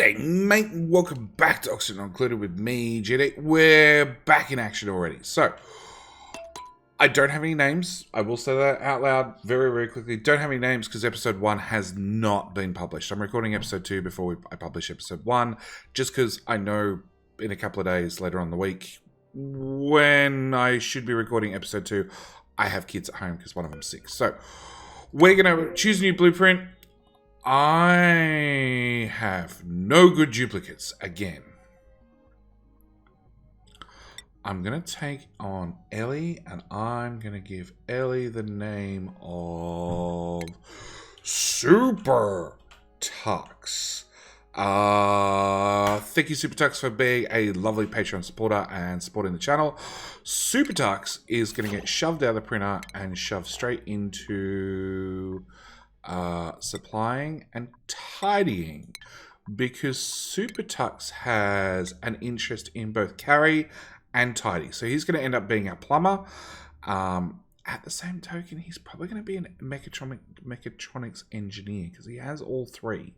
G'day mate, welcome back to Oxygen Included with me, JD. We're back in action already. So, I don't have any names. I will say that out loud very, very quickly. Don't have any names because episode 1 has not been published. I'm recording episode 2 before I publish episode 1, just because I know in a couple of days later on in the week, when I should be recording episode 2, I have kids at home because one of them's sick. So, we're going to choose a new blueprint. I have no good duplicates again. I'm going to take on Ellie, and I'm going to give Ellie the name of Super Tux. Thank you, Super Tux, for being a lovely Patreon supporter and supporting the channel. Super Tux is going to get shoved out of the printer and shoved straight into supplying and tidying, because Super Tux has an interest in both carry and tidy. So he's going to end up being a plumber. At the same token, he's probably going to be a mechatronics engineer because he has all three.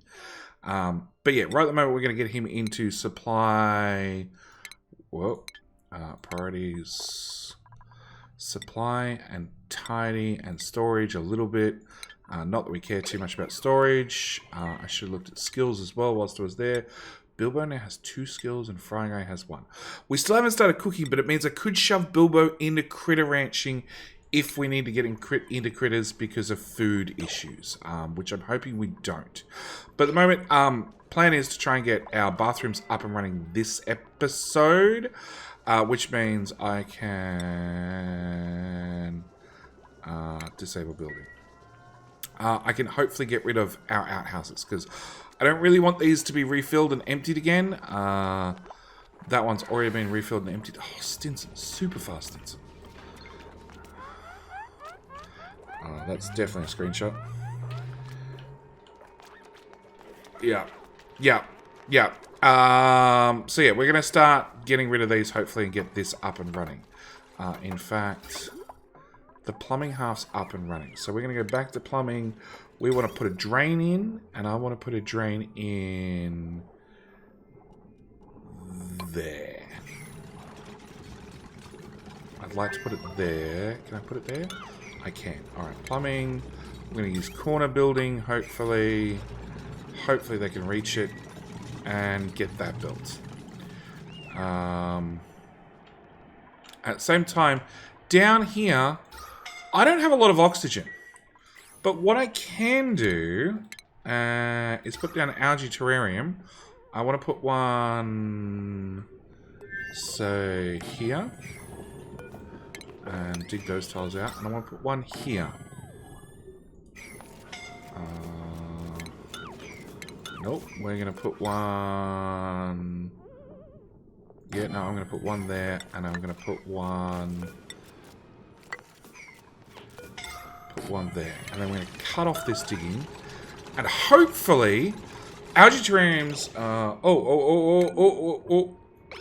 But yeah, right at the moment, we're going to get him into supply. Priorities, supply and tidy and storage a little bit. Not that we care too much about storage. I should have looked at skills as well whilst I was there. Bilbo now has 2 skills and Frying Guy has 1. We still haven't started cooking, but it means I could shove Bilbo into critter ranching if we need to get into critters because of food issues, which I'm hoping we don't. But at the moment, plan is to try and get our bathrooms up and running this episode, which means I can disable building. I can hopefully get rid of our outhouses because I don't really want these to be refilled and emptied again. That one's already been refilled and emptied. Oh, Stinson. Super fast Stinson. That's definitely a screenshot. Yeah. So yeah, we're going to start getting rid of these hopefully and get this up and running. In fact, the plumbing half's up and running. So we're going to go back to plumbing. We want to put a drain in, and I want to put a drain in there. I'd like to put it there. Can I put it there? I can. Alright, plumbing. I'm going to use corner building, hopefully. Hopefully they can reach it and get that built. At the same time, down here, I don't have a lot of oxygen. But what I can do is put down an Algae Terrarium. I want to put one, say, here. And dig those tiles out. And I want to put one here. Nope. We're going to put one. Yeah, no, I'm going to put one there. And I'm going to put one. Put one there. And then we're going to cut off this digging. And hopefully, Algae Terrariums.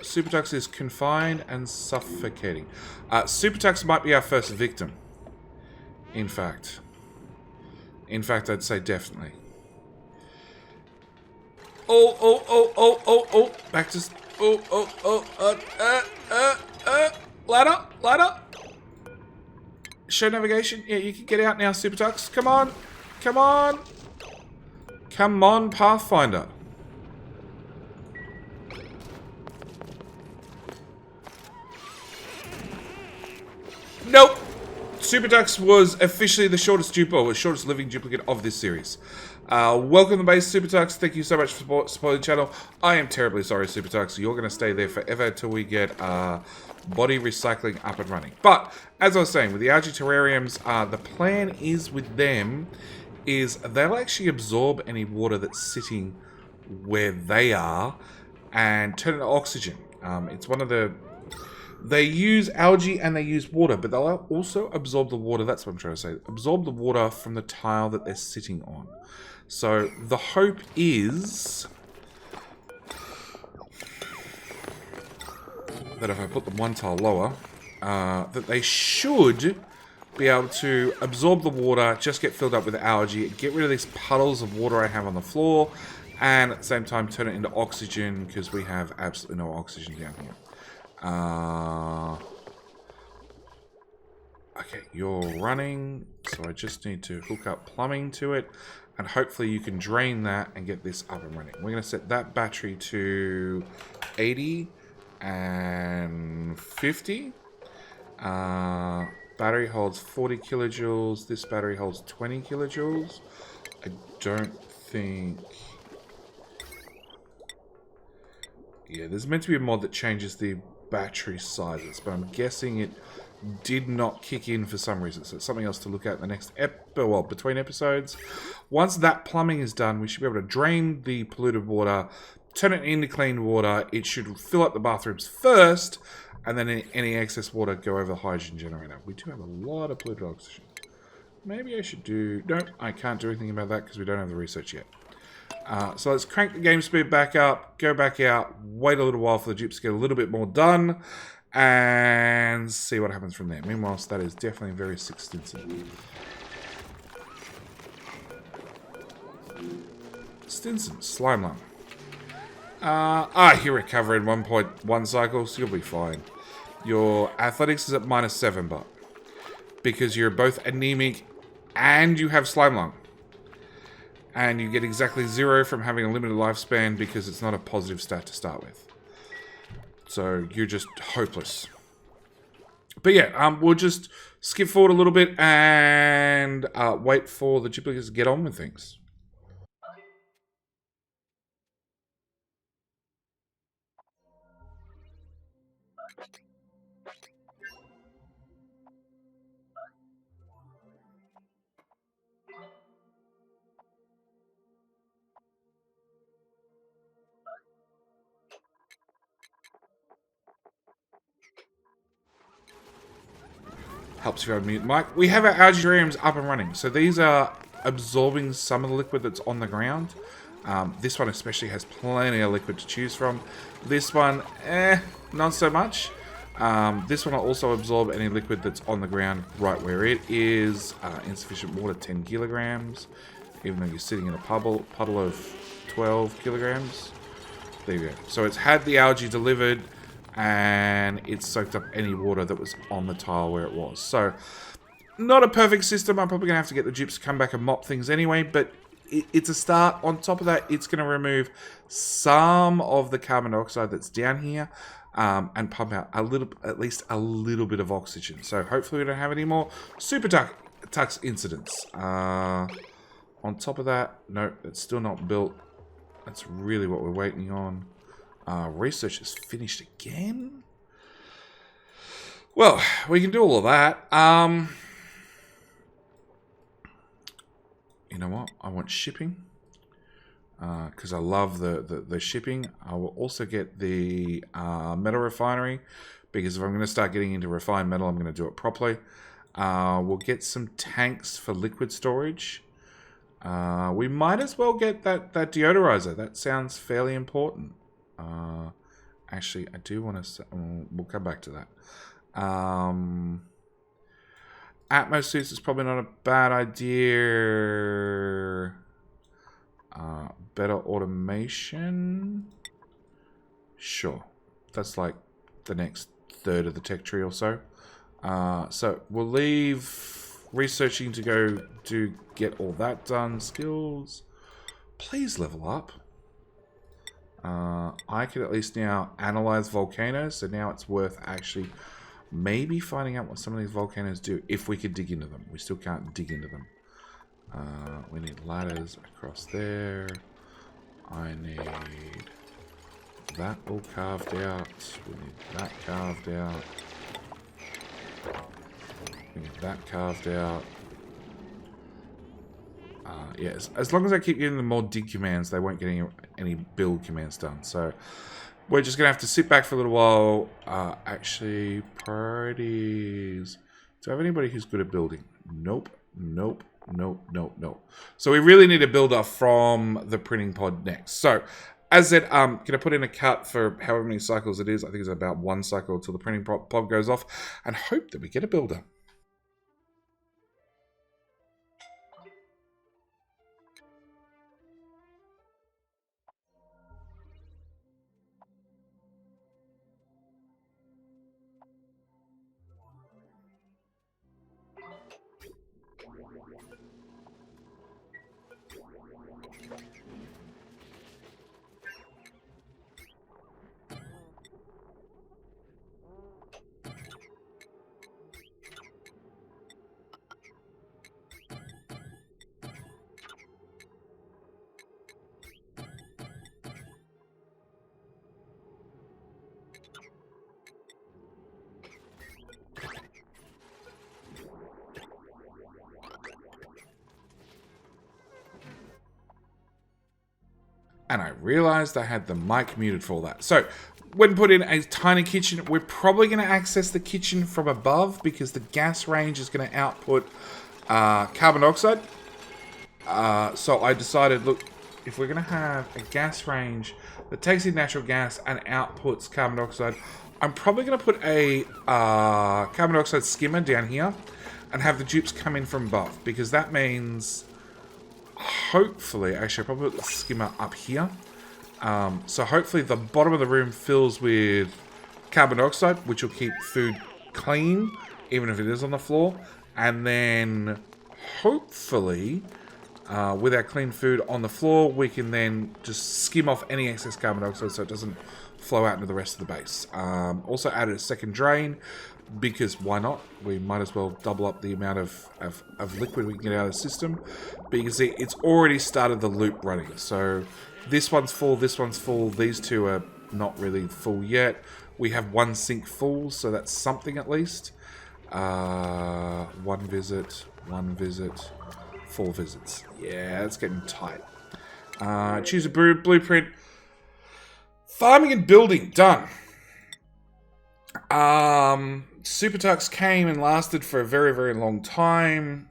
Super Tux is confined and suffocating. Super Tux might be our first victim. In fact, I'd say definitely. Back to. Ladder. Show navigation. Yeah, you can get out now, Super Tux. Come on. Come on, Pathfinder. Nope. Super Tux was officially the shortest shortest living duplicate of this series. Welcome to the base, Super Tux. Thank you so much for supporting the channel. I am terribly sorry, Super Tux. You're going to stay there forever until we get body recycling up and running. But, as I was saying, with the Algae Terrariums, the plan is with them is they'll actually absorb any water that's sitting where they are and turn it to oxygen. It's one of the... They use algae and they use water, but they'll also absorb the water. That's what I'm trying to say. Absorb the water from the tile that they're sitting on. So the hope is that if I put them one tile lower, that they should be able to absorb the water, just get filled up with algae, get rid of these puddles of water I have on the floor, and at the same time turn it into oxygen because we have absolutely no oxygen down here. Okay, you're running, so I just need to hook up plumbing to it, and hopefully you can drain that and get this up and running. We're going to set that battery to 80 and 50. Battery holds 40 kilojoules. This battery holds 20 kilojoules. I don't think... Yeah, there's meant to be a mod that changes the battery sizes, but I'm guessing it did not kick in for some reason. So it's something else to look at in the next between episodes. Once that plumbing is done, we should be able to drain the polluted water, turn it into clean water. It should fill up the bathrooms first, and then any excess water go over the hydrogen generator. We do have a lot of polluted oxygen. Maybe I should do... Nope, I can't do anything about that because we don't have the research yet. So let's crank the game speed back up, go back out, wait a little while for the dupes to get a little bit more done, and see what happens from there. Meanwhile, that is definitely very Stinson. Stinson, slime lung. You recover in 1.1 cycles, you'll be fine. Your athletics is at -7, but because you're both anemic and you have slime lung. And you get exactly 0 from having a limited lifespan because it's not a positive stat to start with. So you're just hopeless. But yeah, we'll just skip forward a little bit and wait for the duplicates to get on with things. Helps if you have a mute mic. We have our Algae Terrariums up and running. So these are absorbing some of the liquid that's on the ground. This one especially has plenty of liquid to choose from. This one, not so much. This one will also absorb any liquid that's on the ground right where it is. Insufficient water, 10 kilograms. Even though you're sitting in a puddle of 12 kilograms. There you go. So it's had the algae delivered, and it soaked up any water that was on the tile where it was. So, not a perfect system. I'm probably going to have to get the dupes to come back and mop things anyway, but it's a start. On top of that, it's going to remove some of the carbon dioxide that's down here and pump out at least a little bit of oxygen. So, hopefully we don't have any more super tux incidents. On top of that, no, it's still not built. That's really what we're waiting on. Research is finished again? Well, we can do all of that. You know what? I want shipping. Because I love the shipping. I will also get the metal refinery. Because if I'm going to start getting into refined metal, I'm going to do it properly. We'll get some tanks for liquid storage. We might as well get that deodorizer. That sounds fairly important. Actually, I do want to... we'll come back to that. Atmos suits is probably not a bad idea. Better automation. Sure. That's like the next third of the tech tree or so. So we'll leave researching to go to get all that done. Skills. Please level up. I can at least now analyze volcanoes, so now it's worth actually maybe finding out what some of these volcanoes do, if we could dig into them. We still can't dig into them. We need ladders across there. I need that all carved out. We need that carved out. We need that carved out. Yes, as long as I keep getting the more dig commands, they won't get any build commands done. So we're just going to have to sit back for a little while. Actually, priorities. Do I have anybody who's good at building? Nope, nope, nope, nope, nope. So we really need a builder from the printing pod next. So as I said, going to put in a cut for however many cycles it is. I think it's about 1 cycle until the printing pod goes off, and hope that we get a builder. realized I had the mic muted for all that. So, when put in a tiny kitchen, we're probably going to access the kitchen from above because the gas range is going to output carbon dioxide. So I decided, look, if we're going to have a gas range that takes in natural gas and outputs carbon dioxide, I'm probably going to put a carbon dioxide skimmer down here and have the dupes come in from above, because that means, hopefully, actually I'll probably put the skimmer up here. So hopefully the bottom of the room fills with carbon dioxide, which will keep food clean, even if it is on the floor. And then, hopefully, with our clean food on the floor, we can then just skim off any excess carbon dioxide so it doesn't flow out into the rest of the base. Also added a second drain, because why not? We might as well double up the amount of liquid we can get out of the system. But you can see it's already started the loop running. So this one's full, this one's full. These two are not really full yet. We have one sink full, so that's something at least. One visit, 4 visits. Yeah, it's getting tight. Choose a blueprint. Farming and building, done. Super Tux came and lasted for a very, very long time.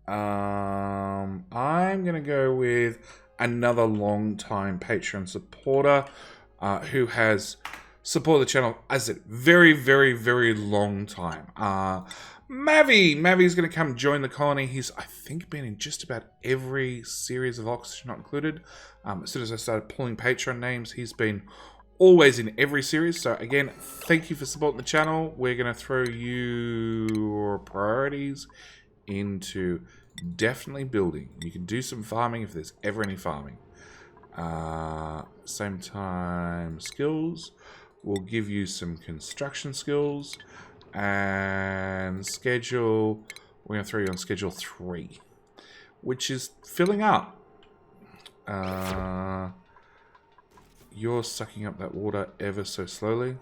I'm going to go with another long-time Patreon supporter who has supported the channel, as I said, very, very, very long time. Mavi's going to come join the colony. He's, I think, been in just about every series of Oxygen Not Included. As soon as I started pulling Patreon names, he's been always in every series. So again, thank you for supporting the channel. We're going to throw your priorities into definitely building. You can do some farming if there's ever any farming. Same time, skills. We'll give you some construction skills. And schedule, we're going to throw you on schedule 3, which is filling up. You're sucking up that water ever so slowly.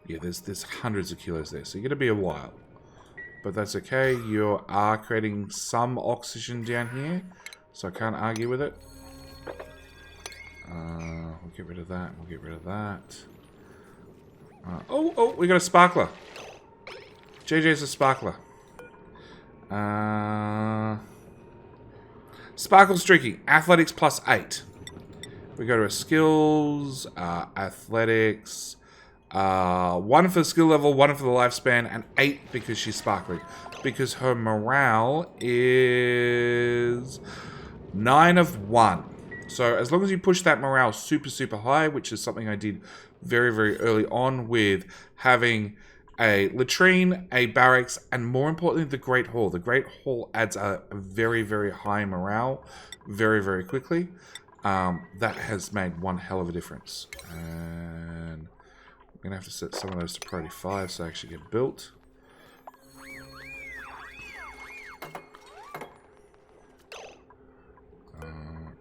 Yeah, there's hundreds of kilos there, so you're going to be a while. But that's okay. You are creating some oxygen down here, so I can't argue with it. We'll get rid of that. We'll get rid of that. Oh, we got a sparkler. JJ's a sparkler. Sparkle streaking. Athletics +8. We go to our skills. Athletics. 1 for the skill level, 1 for the lifespan, and 8 because she's sparkling. Because her morale is 9 of 1. So as long as you push that morale super, super high, which is something I did very, very early on with having a latrine, a barracks, and more importantly, the Great Hall. The Great Hall adds a very, very high morale very, very quickly. That has made one hell of a difference. And we're going to have to set some of those to priority 5 so they actually get built.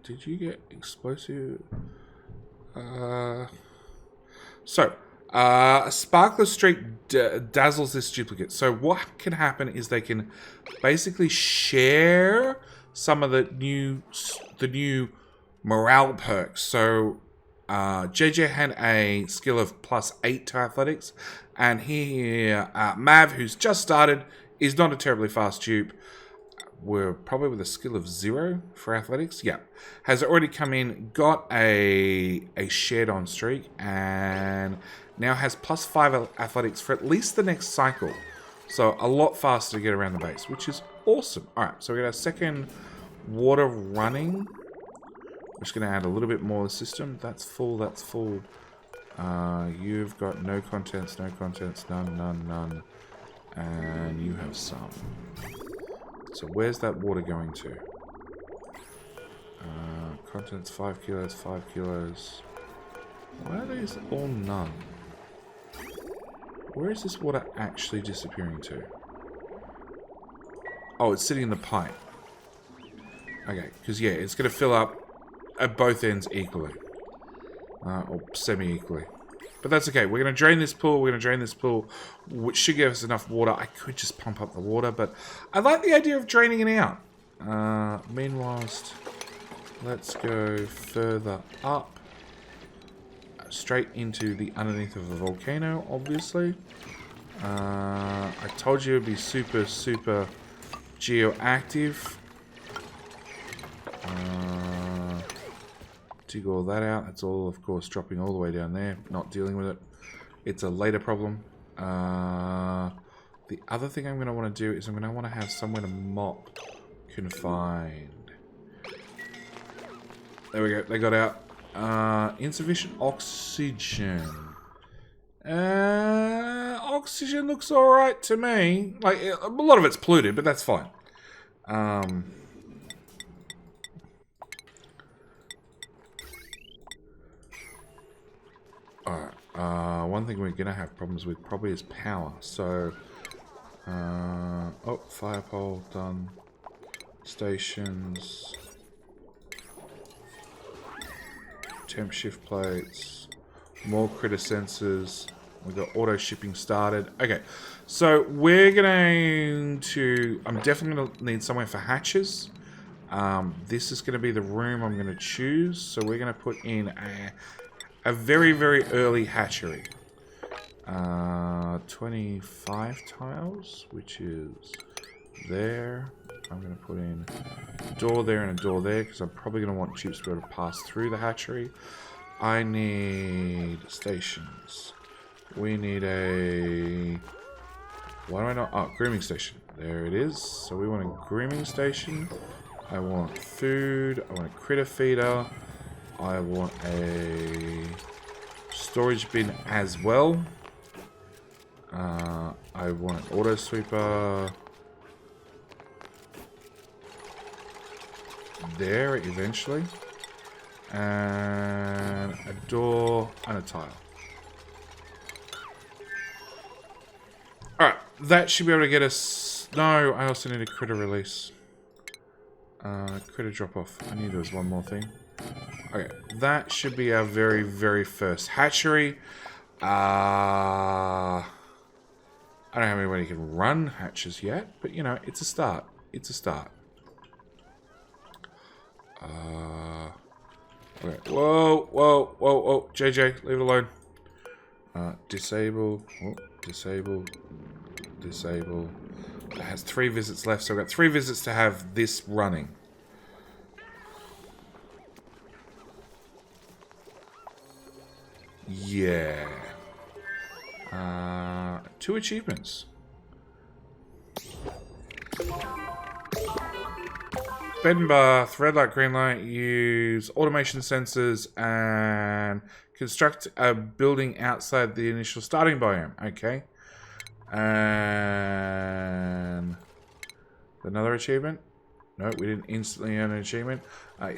Did you get explosive? So, a sparkler streak dazzles this duplicate. So what can happen is they can basically share some of the new morale perks. So JJ had a skill of +8 to athletics, and here Mav, who's just started, is not a terribly fast dupe. We're probably with a skill of 0 for athletics. Yeah. Has already come in, got a shared on streak, and now has +5 athletics for at least the next cycle. So a lot faster to get around the base, which is awesome. Alright, so we got our second water running. We're just going to add a little bit more to the system. That's full, that's full. You've got no contents, none. And you have some. So where's that water going to? Contents 5 kilos, 5 kilos. Why are these all none? Where is this water actually disappearing to? Oh, it's sitting in the pipe. Okay, because yeah, it's going to fill up at both ends equally. Or semi-equally. But that's okay. We're going to drain this pool. We're going to drain this pool, which should give us enough water. I could just pump up the water, but I like the idea of draining it out. Meanwhile, Let's go further up. Straight into the underneath of the volcano, obviously. I told you it would be super, super geoactive. Dig all that out. That's all, of course, dropping all the way down there. Not dealing with it. It's a later problem. The other thing I'm going to want to do is I'm going to want to have somewhere to mop confined. There we go. They got out. Insufficient oxygen. Oxygen looks alright to me. Like, a lot of it's polluted, but that's fine. Alright. One thing we're going to have problems with probably is power. So, oh, fire pole done. Stations. Temp shift plates. More critter sensors. We've got auto shipping started. Okay, so we're going to... I'm definitely going to need somewhere for hatches. This is going to be the room I'm going to choose. So we're going to put in a very, very early hatchery. 25 tiles, which is there. I'm going to put in a door there and a door there because I'm probably going to want Dupes to be able to pass through the hatchery. I need stations. We need a... Why do I not... Oh, grooming station. There it is. So we want a grooming station. I want food. I want a critter feeder. I want a storage bin as well. I want an auto sweeper. There, eventually. And a door and a tile. Alright, that should be able to get us... No, I also need a critter release. Critter drop off. I knew there was one more thing. Okay, that should be our very, very first hatchery. I don't have anybody who can run hatches yet, but you know, it's a start. It's a start. Okay. Whoa, whoa, whoa, whoa. JJ, leave it alone. Disable. Oh, disable. Disable. It has 3 visits left, so I've got 3 visits to have this running. Yeah. 2 achievements. Bed and bath, red light, green light, use automation sensors and construct a building outside the initial starting biome. Okay. And another achievement. No, we didn't instantly earn an achievement.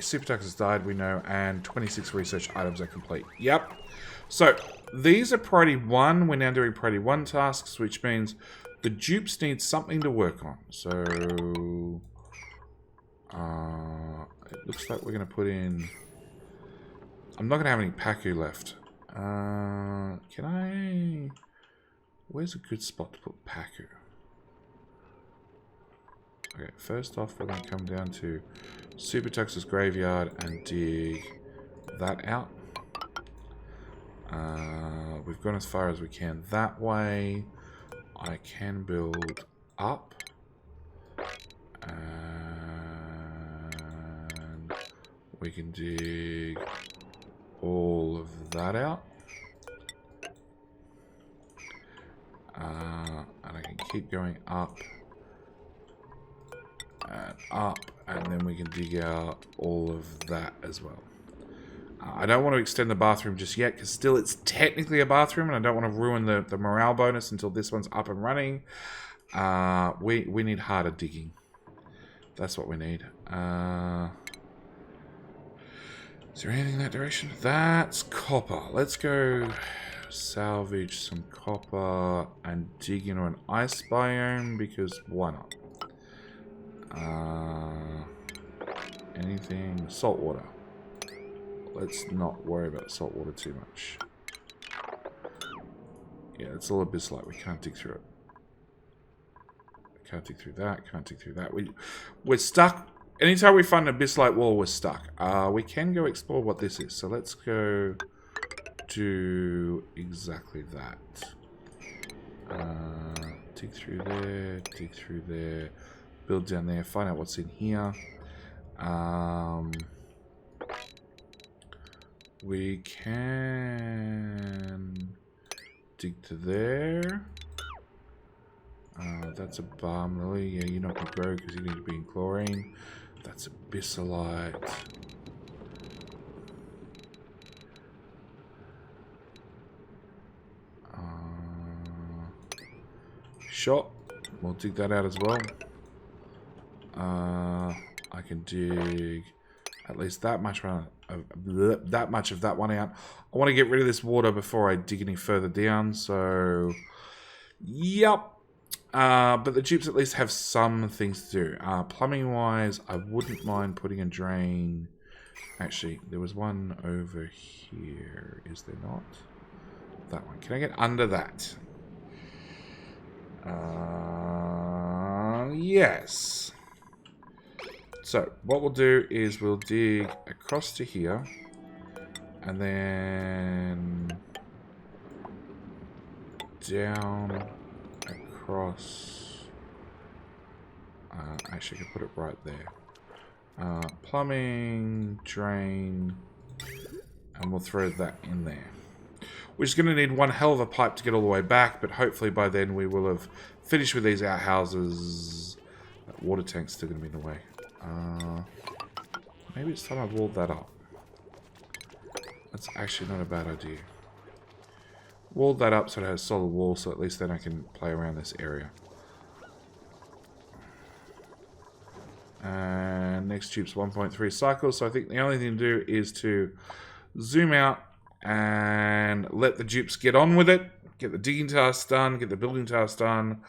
Super Tux has died, we know, and 26 research items are complete. Yep. So, these are priority 1. We're now doing priority 1 tasks, which means the Dupes need something to work on. So, it looks like we're going to put in... I'm not going to have any Paku left. Can I... Where's a good spot to put Paku? Okay, first off, we're going to come down to Super Tux's graveyard and dig that out. We've gone as far as we can that way. I can build up. And we can dig all of that out. And I can keep going up. And up, and then we can dig out all of that as well. I don't want to extend the bathroom just yet, because still it's technically a bathroom, and I don't want to ruin the morale bonus until this one's up and running. We need harder digging. That's what we need. Is there anything in that direction? That's copper. Let's go salvage some copper and dig into an ice biome, because why not? Anything? Salt water. Let's not worry about salt water too much. Yeah, it's all abyssite. We can't dig through it. Can't dig through that. Can't dig through that. We're stuck anytime we find an abyss-like wall, we're stuck. We can go explore what this is. So let's go do exactly that. Dig through there, build down there, find out what's in here. We can dig to there. That's a balm lily. Yeah, you're not going to grow because you need to be in chlorine. That's abyssalite. Sure, we'll dig that out as well. I can dig at least that much of that one out. I want to get rid of this water before I dig any further down. So, yep. But the dupes at least have some things to do. Plumbing wise, I wouldn't mind putting a drain. Actually, there was one over here. Is there not? That one. Can I get under that? Yes. So, what we'll do is we'll dig across to here. And then down across. Actually, I can put it right there. Plumbing, drain, and we'll throw that in there. We're just going to need one hell of a pipe to get all the way back, but hopefully by then we will have finished with these outhouses. That water tank's still going to be in the way. Maybe it's time I walled that up. That's actually not a bad idea. Walled that up so it has solid wall, so at least then I can play around this area. And next tube's 1.3 cycles, so I think the only thing to do is to zoom out and let the dupes get on with it. Get the digging tasks done, get the building tasks done,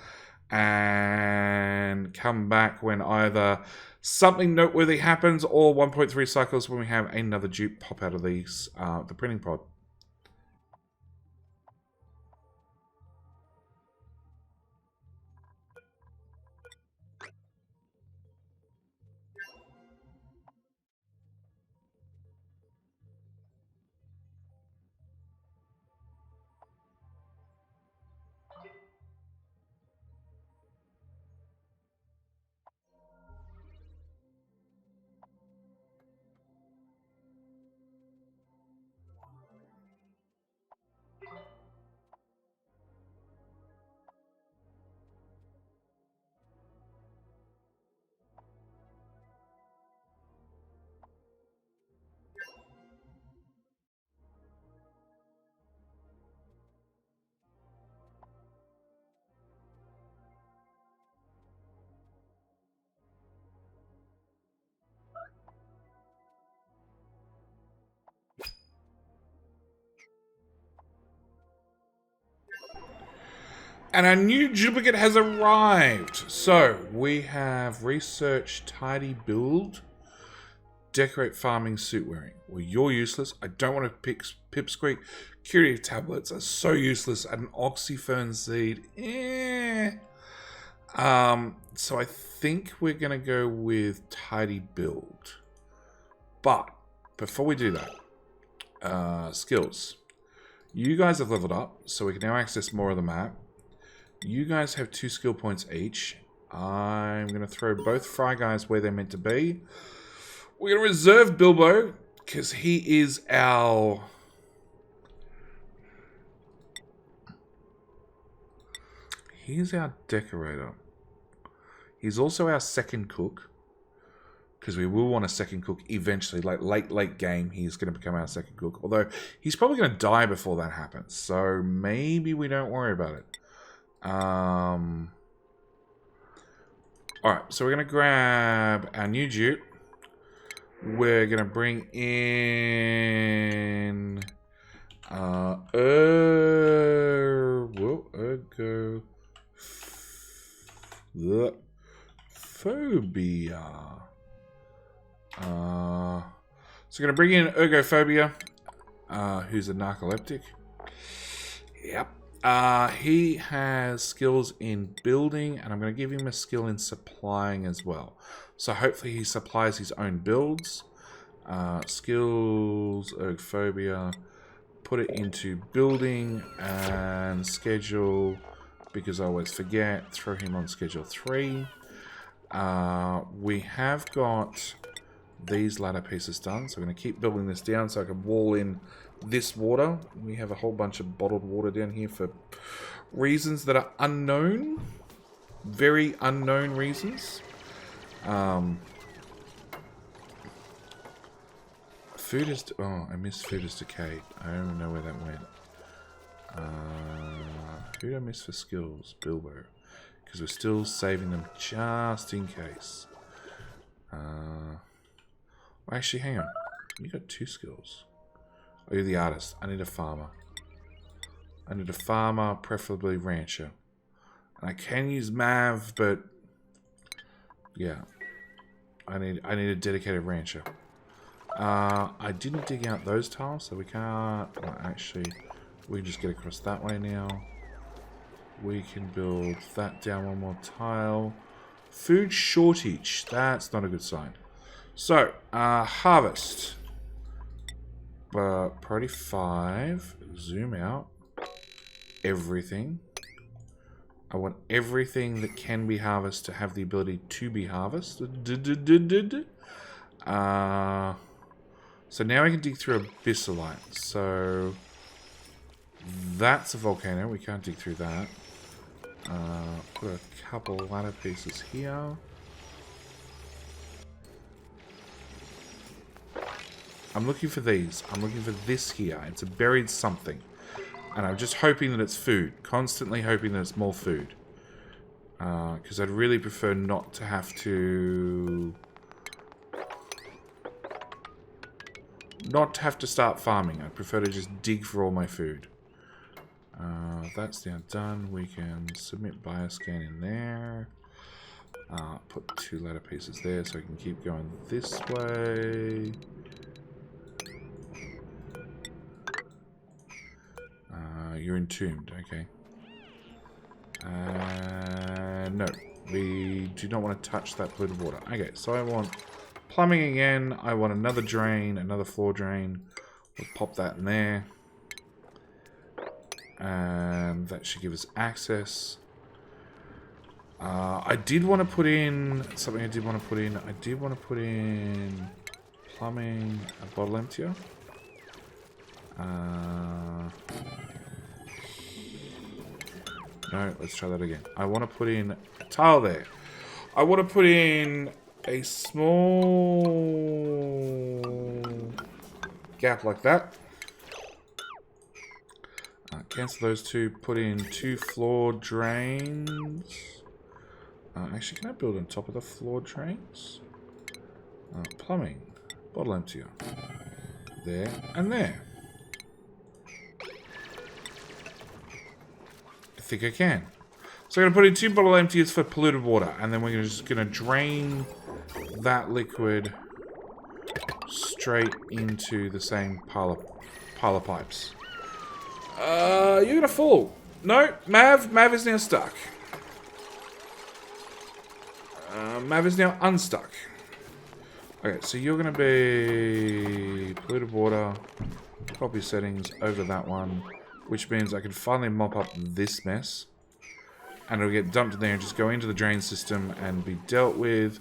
and come back when either something noteworthy happens or 1.3 cycles when we have another dupe pop out of these the printing pod. And our new duplicate has arrived. So, we have research, tidy build, decorate farming, suit wearing. Well, you're useless. I don't want to pick pipsqueak. Curative tablets are so useless. And an oxyfern seed. So I think we're going to go with tidy build. But, before we do that, skills. You guys have leveled up, so we can now access more of the map. You guys have 2 skill points each. I'm going to throw both Fry guys where they're meant to be. We're going to reserve Bilbo, because he is our... He's our decorator. He's also our second cook. Because we will want a second cook eventually. Like, late game, he's going to become our second cook. Although, he's probably going to die before that happens. So, maybe we don't worry about it. Alright, so we're going to grab our new dupe. We're going to bring in Phobia. So we're going to bring in Ergophobia, who's a narcoleptic. Yep. He has skills in building, and I'm going to give him a skill in supplying as well. So hopefully he supplies his own builds. Skills, ergophobia, put it into building and schedule, because I always forget, throw him on schedule 3. We have got these ladder pieces done, so I'm going to keep building this down so I can wall in this water. We have a whole bunch of bottled water down here for reasons that are unknown. Very unknown reasons. Food is... Oh, I missed food is decayed. I don't even know where that went. Who did I miss for skills? Bilbo. Because we're still saving them just in case. Actually, hang on. You got 2 skills. Oh, you're the artist. I need a farmer. I need a farmer, preferably rancher. And I can use Mav, but... Yeah. I need a dedicated rancher. I didn't dig out those tiles, so we can't... Well, actually, we can just get across that way now. We can build that down one more tile. Food shortage. That's not a good sign. So, harvest. Priority 5. Zoom out. Everything. I want everything that can be harvested to have the ability to be harvested. So now we can dig through abyssalite. So that's a volcano. We can't dig through that. Put a couple ladder pieces here. I'm looking for these. I'm looking for this here. It's a buried something. And I'm just hoping that it's food. Constantly hoping that it's more food. Because I'd really prefer not to have to... Not to have to start farming. I'd prefer to just dig for all my food. That's now done. We can submit bioscan in there. Put 2 ladder pieces there so I can keep going this way. You're entombed, okay. No, we do not want to touch that polluted water. Okay, so I want plumbing again. I want another drain, another floor drain. We'll pop that in there. And that should give us access. I did want to put in something. I did want to put in plumbing, a bottle emptier. No, let's try that again. I want to put in a tile there. I want to put in a small gap like that. Cancel those 2. Put in 2 floor drains. Actually, can I build on top of the floor drains? Plumbing. Bottle emptier. There and there. I think I can. So I'm going to put in 2 bottle emptiers for polluted water. And then we're just going to drain that liquid straight into the same pile of pipes. You're going to fall. No, Mav is now stuck. Mav is now unstuck. Okay, so you're going to be polluted water, copy settings over that one, which means I can finally mop up this mess. And it'll get dumped in there and just go into the drain system and be dealt with.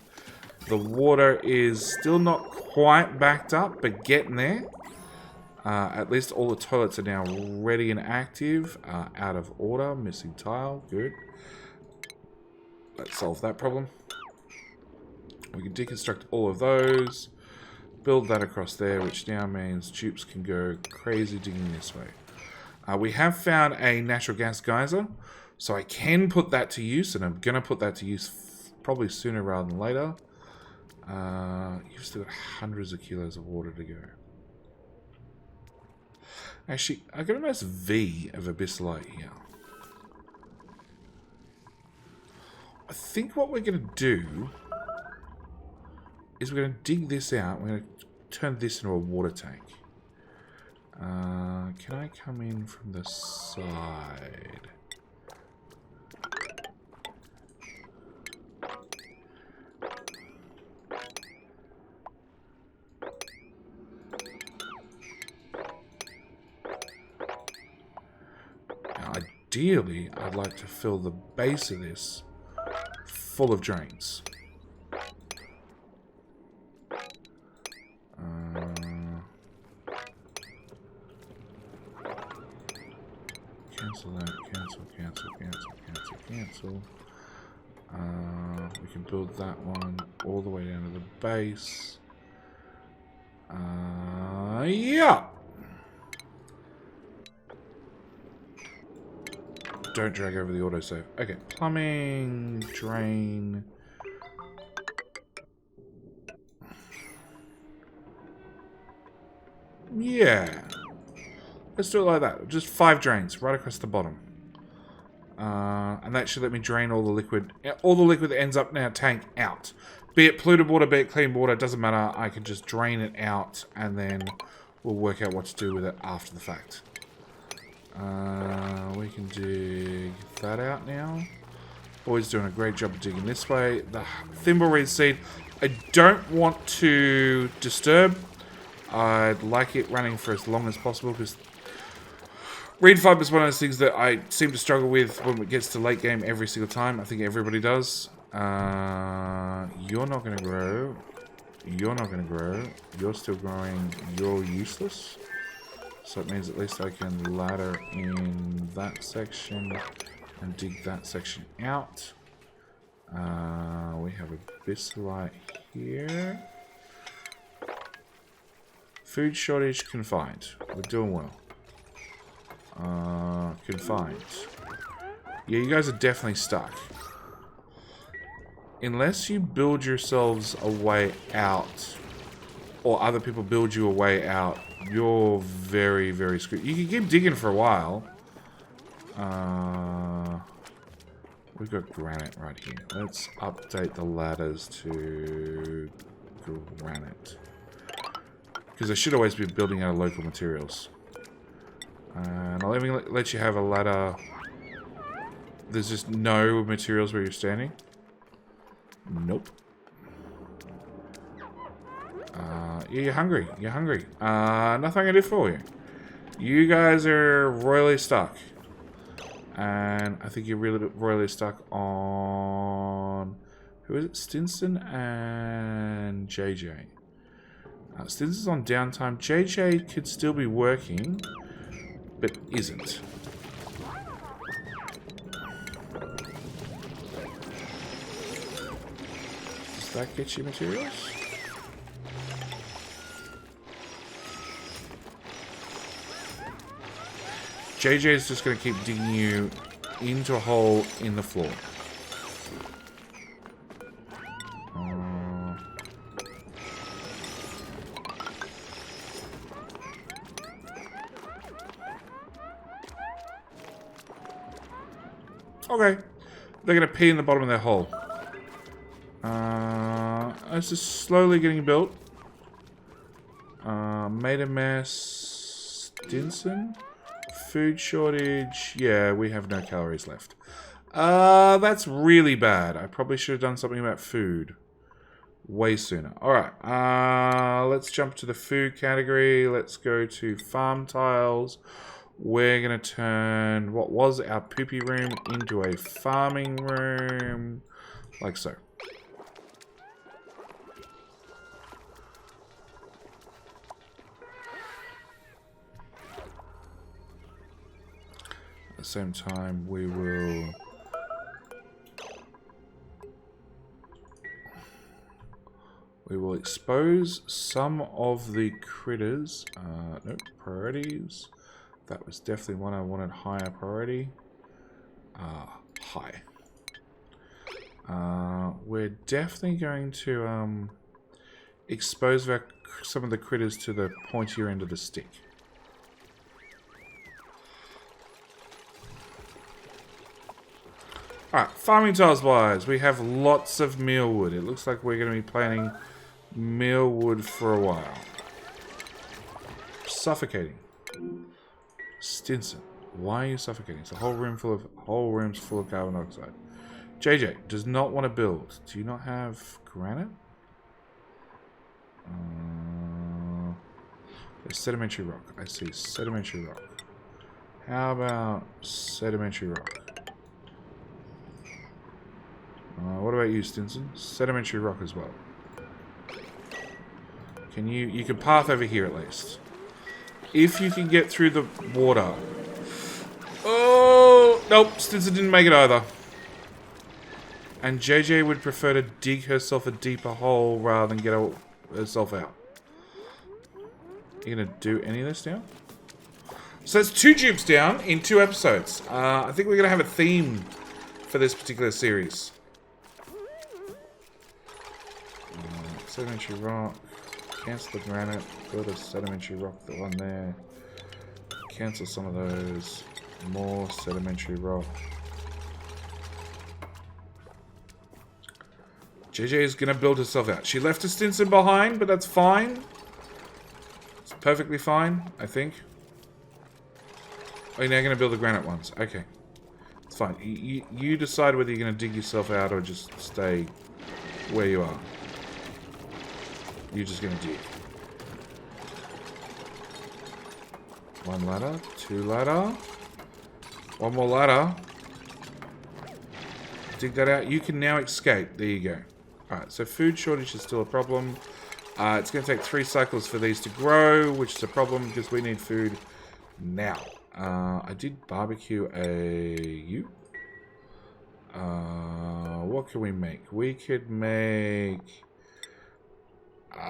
The water is still not quite backed up, but getting there. At least all the toilets are now ready and active. Out of order, missing tile, good. Let's solve that problem. We can deconstruct all of those. Build that across there, which now means Dupes can go crazy digging this way. We have found a natural gas geyser, so I can put that to use, and I'm going to put that to use probably sooner rather than later. You've still got hundreds of kilos of water to go. Actually, I got a nice V of abyssalite here. I think what we're going to do is we're going to dig this out. We're going to turn this into a water tank. Can I come in from the side? ideally, I'd like to fill the base of this full of drains. Cancel that, cancel. We can build that one all the way down to the base. Yeah! Don't drag over the autosave. Okay, plumbing, drain. Yeah. Let's do it like that. Just 5 drains right across the bottom. And that should let me drain all the liquid. All the liquid that ends up in our tank out. Be it polluted water, be it clean water, doesn't matter. I can just drain it out and then we'll work out what to do with it after the fact. We can dig that out now. Boy's doing a great job of digging this way. The thimbleweed seed, I don't want to disturb. I'd like it running for as long as possible because reed fiber is one of those things that I seem to struggle with when it gets to late game every single time. I think everybody does. You're not going to grow. You're not going to grow. You're still growing. You're useless. So it means at least I can ladder in that section and dig that section out. We have a bisylite here. Food shortage confined. We're doing well. Confined. Yeah, you guys are definitely stuck. Unless you build yourselves a way out, or other people build you a way out, you're very, very screwed. You can keep digging for a while. We've got granite right here. Let's update the ladders to granite. Because I should always be building out of local materials. And I'll even let you have a ladder. There's just no materials where you're standing. Nope. Yeah, you're hungry. You're hungry. Nothing I can do for you. You guys are royally stuck. And I think you're really royally stuck on... Who is it? Stinson and JJ. Stinson's on downtime. JJ could still be working, but isn't. Does that get you materials? JJ is just going to keep digging you into a hole in the floor. Okay. They're going to pee in the bottom of their hole. It's just slowly getting built. Made a mess. Stinson? Food shortage. Yeah, we have no calories left. That's really bad. I probably should have done something about food way sooner. Alright, let's jump to the food category. Let's go to farm tiles. We're going to turn what was our poopy room into a farming room. Like so. At the same time, we will expose some of the critters. Nope, priorities. That was definitely one I wanted higher priority. High. We're definitely going to expose some of the critters to the pointier end of the stick. Alright, farming tiles wise, we have lots of mealwood. It looks like we're going to be planting mealwood for a while. Suffocating. Stinson, why are you suffocating? It's a whole room's full of carbon dioxide. JJ does not want to build. Do you not have granite? There's sedimentary rock. I see sedimentary rock. How about sedimentary rock? What about you, Stinson? Sedimentary rock as well. Can you can path over here at least. If you can get through the water. Oh, nope, Stinson didn't make it either. And JJ would prefer to dig herself a deeper hole rather than get herself out. You gonna do any of this now? So it's 2 dupes down in 2 episodes. I think we're gonna have a theme for this particular series. Sedimentary rock. Cancel the granite. Build a sedimentary rock, the one there. Cancel some of those. More sedimentary rock. JJ is going to build herself out. She left a Stinson behind, but that's fine. It's perfectly fine, I think. Oh, you're now going to build the granite ones. Okay. It's fine. You decide whether you're going to dig yourself out or just stay where you are. You're just going to dig. 1 ladder, 2 ladder. 1 more ladder. Dig that out. You can now escape. There you go. Alright, so food shortage is still a problem. It's going to take 3 cycles for these to grow, which is a problem because we need food now. I did barbecue a... what can we make? We could make... I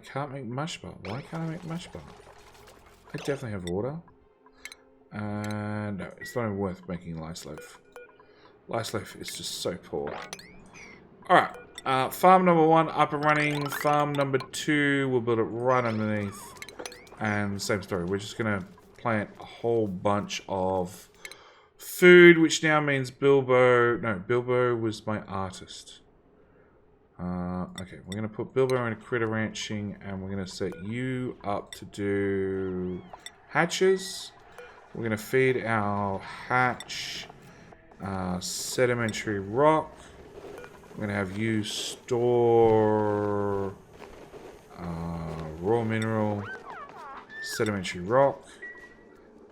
can't make mush bar. Why can't I make mush bar? I definitely have water. No, it's not even worth making lice loaf. Lice loaf is just so poor. Alright. Farm number 1 up and running. Farm number 2, we'll build it right underneath. And same story. We're just going to plant a whole bunch of food, which now means Bilbo... No, Bilbo was my artist. Okay, we're going to put Bilbo in a critter ranching, and we're going to set you up to do hatches. We're going to feed our hatch sedimentary rock. We're going to have you store raw mineral, sedimentary rock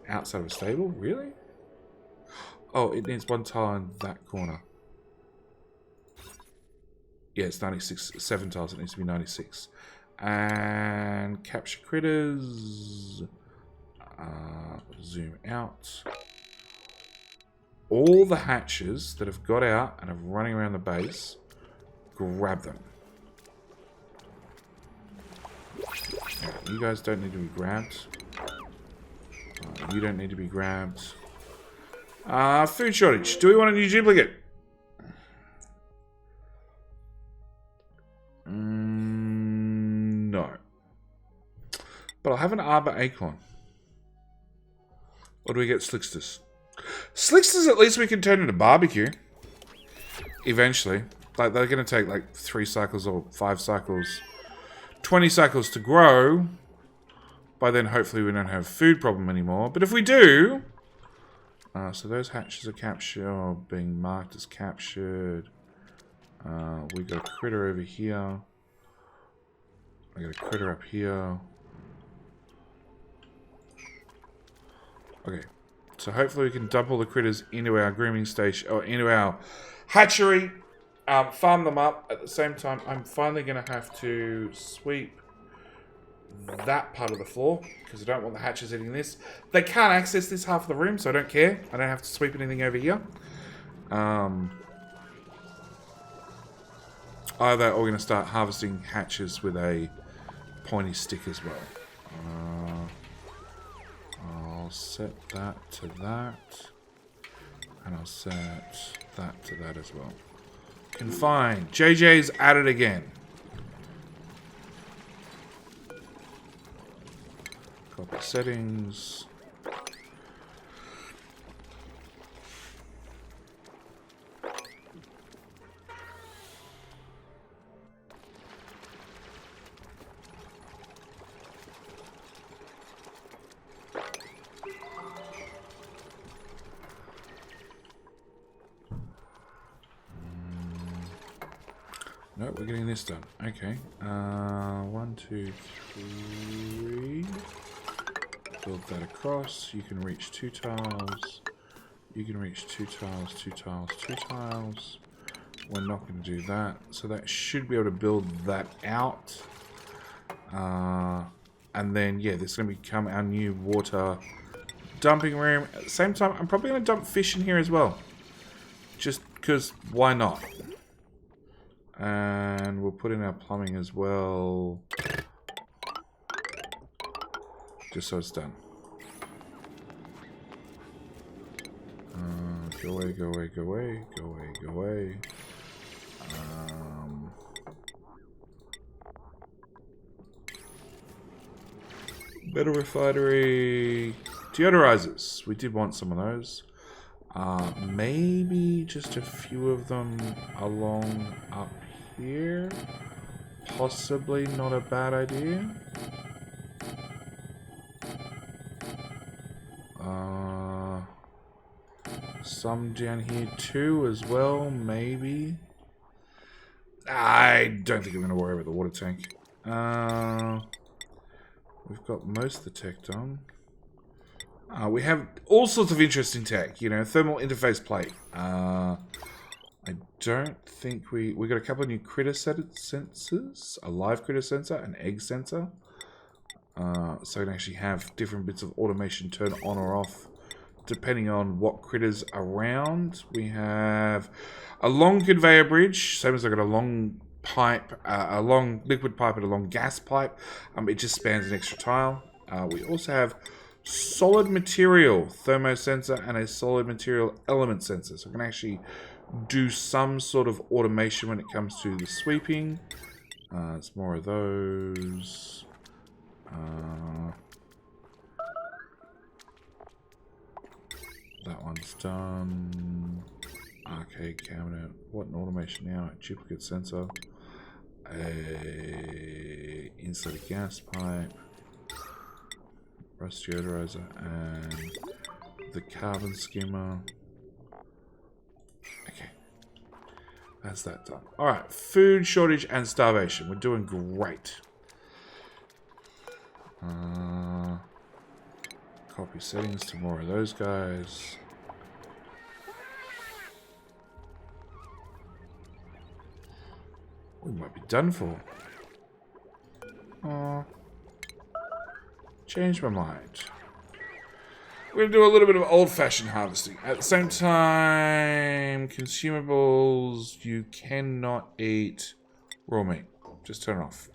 outside of a stable. Really? Oh, it needs 1 tile in that corner. Yeah, it's 96. 7 tiles. It needs to be 96. And capture critters. Zoom out. All the hatches that have got out and are running around the base, grab them. Right, you guys don't need to be grabbed. You don't need to be grabbed. Food shortage. Do we want a new duplicate? No. But I'll have an arbor acorn. Or do we get Slicksters? Slicksters at least we can turn into barbecue. Eventually. Like, they're going to take like 3 cycles or 5 cycles. 20 cycles to grow. By then, hopefully, we don't have a food problem anymore. But if we do... so those hatches are captured, or being marked as captured. We got a critter over here. I got a critter up here. Okay. So hopefully we can dump all the critters into our grooming station, or into our hatchery. Farm them up. At the same time, I'm finally going to have to sweep that part of the floor, because I don't want the hatches eating this. They can't access this half of the room, so I don't care. I don't have to sweep anything over here. Either we're going to start harvesting hatches with a pointy stick as well. I'll set that to that. And I'll set that to that as well. Confine. JJ's at it again. Copy settings. No, we're getting this done. Okay. 1, 2, 3. Build that across. You can reach 2 tiles. You can reach 2 tiles, 2 tiles, 2 tiles. We're not going to do that. So that should be able to build that out. And then, yeah, this is going to become our new water dumping room. At the same time, I'm probably going to dump fish in here as well. Just because, why not? And we'll put in our plumbing as well. Just so it's done. Go away, go away, go away, go away, go away. Better refinery. Deodorizers. We did want some of those. Maybe just a few of them along up here. Possibly not a bad idea. Some down here too as well, maybe. I don't think I'm going to worry about the water tank. We've got most of the tech done. We have all sorts of interesting tech, you know, thermal interface plate. I don't think we got a couple of new critter sensors, a live critter sensor, an egg sensor. So we can actually have different bits of automation turn on or off depending on what critters around. We have a long conveyor bridge, same as I got a long pipe, a long liquid pipe and a long gas pipe. It just spans an extra tile. We also have solid material thermosensor and a solid material element sensor. So we can actually do some sort of automation when it comes to the sweeping. It's more of those. That one's done. Arcade cabinet. What an automation now. A duplicate sensor. A insulated gas pipe. Rust deodorizer. And the carbon skimmer. Okay. That's that done. Alright. Food shortage and starvation. We're doing great. Copy settings to more of those guys. We might be done for. Change my mind. We're going to do a little bit of old-fashioned harvesting. At the same time, consumables, you cannot eat raw meat. Just turn it off.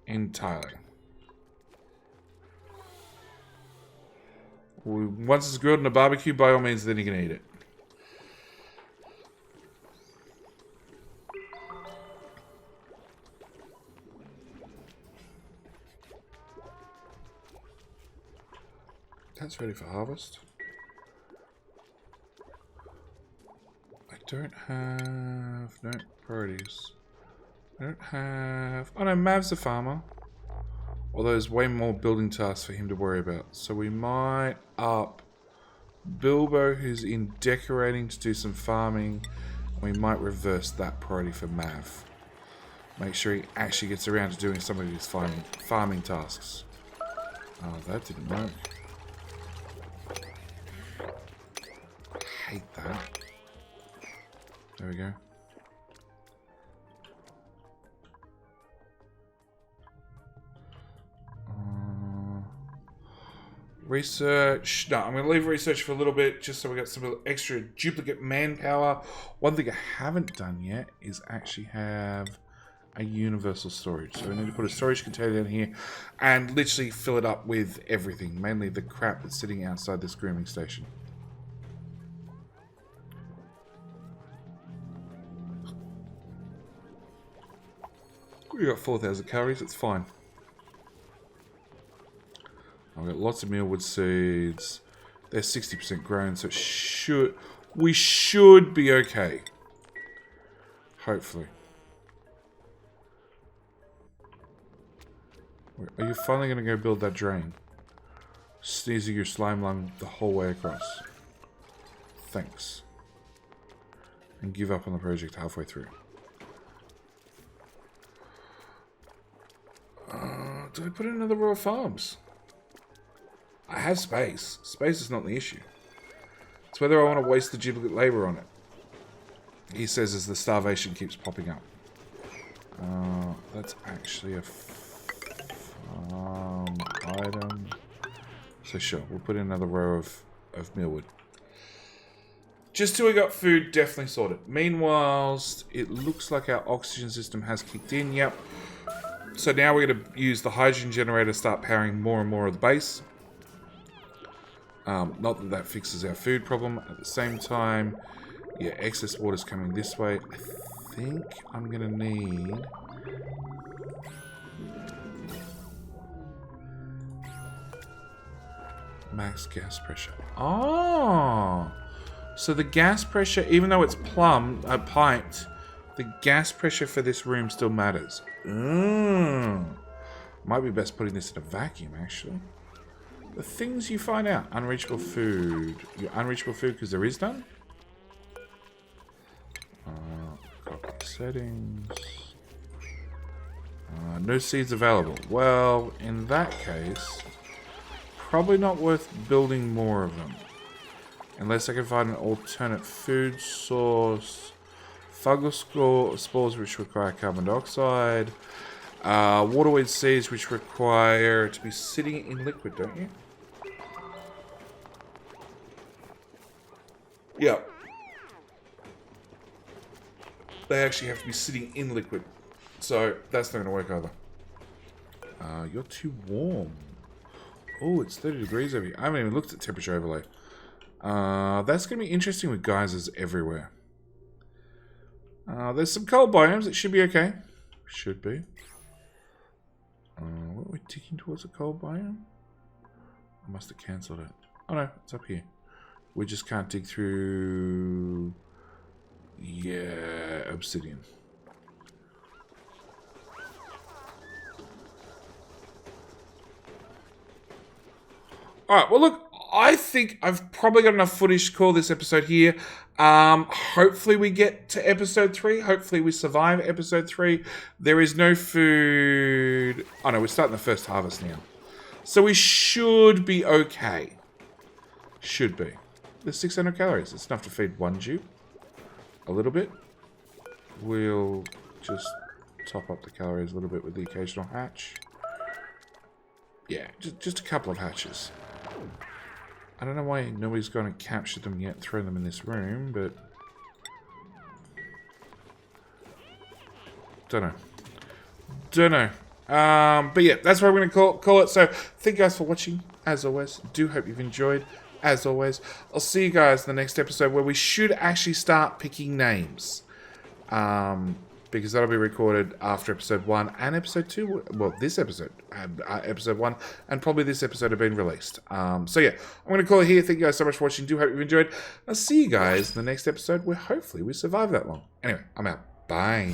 Entirely. Once it's grilled in a barbecue, by all means, then you can eat it. That's ready for harvest. I don't have... No, priorities. I don't have... Oh no, Mav's a farmer. Although there's way more building tasks for him to worry about. So we might up Bilbo, who's in decorating, to do some farming. We might reverse that priority for Mav. Make sure he actually gets around to doing some of his farming tasks. Oh, that didn't work. I hate that. There we go. Research. No, I'm going to leave research for a little bit just so we got some extra duplicate manpower. One thing I haven't done yet is actually have a universal storage. So we need to put a storage container down here and literally fill it up with everything. Mainly the crap that's sitting outside this grooming station. We got 4,000 calories. It's fine. I've got lots of mealwood seeds. They're 60% grown, so we should be okay. Hopefully. Are you finally going to go build that drain? Sneezing your slime lung the whole way across. Thanks. And give up on the project halfway through. Did I put in another row of farms? I have space. Space is not the issue. It's whether I want to waste the duplicate labor on it. He says as the starvation keeps popping up. That's actually a farm item. So sure, we'll put in another row of mealwood. Just till we got food definitely sorted. Meanwhile, it looks like our oxygen system has kicked in. Yep. So now we're going to use the hydrogen generator to start powering more and more of the base. Not that that fixes our food problem. At the same time, yeah, excess water's coming this way. I think I'm going to need... max gas pressure. Oh! So the gas pressure, even though it's piped, the gas pressure for this room still matters. Might be best putting this in a vacuum, actually. The things you find out. Unreachable food. Your unreachable food because there is none? Copy settings. No seeds available. Well, in that case, probably not worth building more of them. Unless I can find an alternate food source. Fungal spores which require carbon dioxide. Waterweed seeds which require to be sitting in liquid, don't you? Yeah. They actually have to be sitting in liquid. So that's not going to work either. You're too warm. Oh, it's 30 degrees over here. I haven't even looked at temperature overlay. That's going to be interesting with geysers everywhere. There's some cold biomes. It should be okay. Should be. What are we ticking towards a cold biome? I must have cancelled it. Oh no, it's up here. We just can't dig through... yeah, obsidian. Alright, well look, I think I've probably got enough footage to call this episode here. Hopefully we get to episode 3. Hopefully we survive episode 3. There is no food... oh no, we're starting the first harvest now. So we should be okay. Should be. There's 600 calories. It's enough to feed one dupe. A little bit. We'll just top up the calories a little bit with the occasional hatch. Yeah, just a couple of hatches. I don't know why nobody's going to capture them yet, throw them in this room, but... Don't know. But yeah, that's what we're going to call it. So, thank you guys for watching, as always. Do hope you've enjoyed, as always. I'll see you guys in the next episode where we should actually start picking names. Because that'll be recorded after episode 1 and episode 2. Well, this episode, episode 1, and probably this episode have been released. So yeah, I'm going to call it here. Thank you guys so much for watching. Do hope you've enjoyed. I'll see you guys in the next episode where hopefully we survive that long. Anyway, I'm out. Bye.